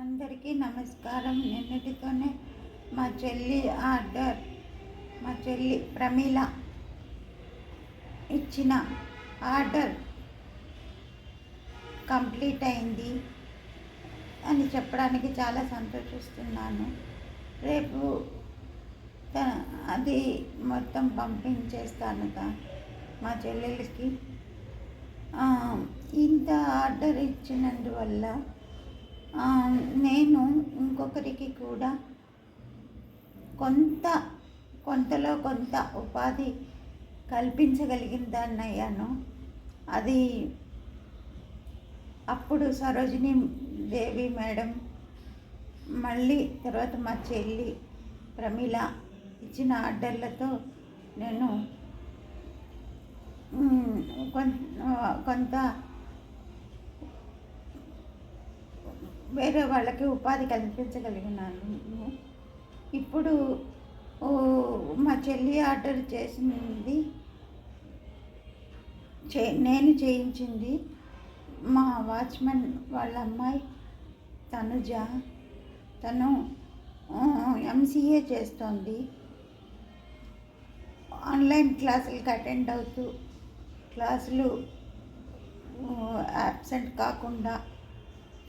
అందరికీ నమస్కారం. నిన్నటితోనే మా చెల్లి ప్రమీల ఇచ్చిన ఆర్డర్ కంప్లీట్ అయింది అని చెప్పడానికి చాలా సంతోషిస్తున్నాను. రేపు అది మొత్తం పంపించేస్తానుగా మా చెల్లెలకి. ఇంత ఆర్డర్ ఇచ్చినందువల్ల నేను ఇంకొకరికి కూడా కొంతలో కొంత ఉపాధి కల్పించగలిగిన దాన్ని అయ్యాను. అది అప్పుడు సరోజిని దేవి మేడం, మళ్ళీ తర్వాత మా చెల్లి ప్రమీల ఇచ్చిన ఆర్డర్లతో నేను కొంత వేరే వాళ్ళకి ఉపాధి కల్పించగలిగినాను. ఇప్పుడు మా చెల్లి ఆర్డర్ చేసింది నేను చేయించింది మా వాచ్మెన్ వాళ్ళ అమ్మాయి తనుజ. తను ఎంసీఏ చేస్తోంది. ఆన్లైన్ క్లాసులకి అటెండ్ అవుతూ క్లాసులు యాబ్సెంట్ కాకుండా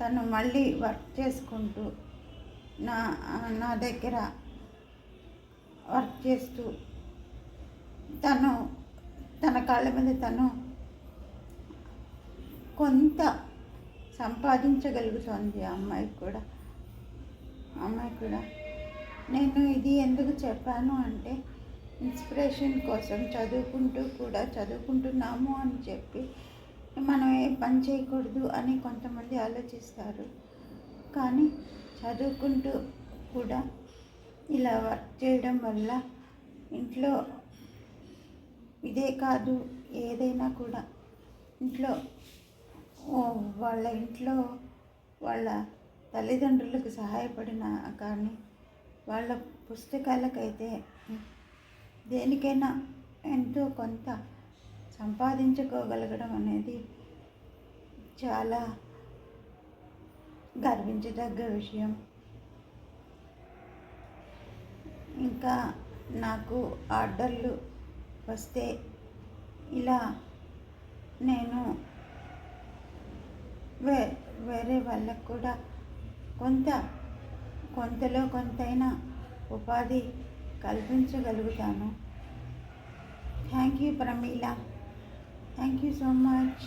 తను మళ్ళీ వర్క్ చేసుకుంటూ నా దగ్గర వర్క్ చేస్తూ తన కాళ్ళ మీద తను కొంత సంపాదించగలుగుతుంది. అమ్మాయి కూడా నేను ఇది ఎందుకు చెప్పాను అంటే, ఇన్స్పిరేషన్ కోసం చదువుకుంటున్నాము అని చెప్పి మనం ఏ పని చేయకూడదు అని కొంతమంది ఆలోచిస్తారు. కానీ చదువుకుంటూ కూడా ఇలా వర్క్ చేయడం వల్ల ఇంట్లో ఇదే కాదు, ఏదైనా కూడా ఇంట్లో వాళ్ళ తల్లిదండ్రులకు సహాయపడిన కానీ వాళ్ళ పుస్తకాలకైతే దేనికైనా ఎంతో కొంత సంపాదించుకోగలగడం అనేది చాలా గర్వించదగ్గ విషయం. ఇంకా నాకు ఆర్డర్లు వస్తే ఇలా నేను వేరే వాళ్ళకు కూడా కొంతలో కొంతైనా ఉపాధి కల్పించగలుగుతాను. Thank you Pramila. Thank you so much.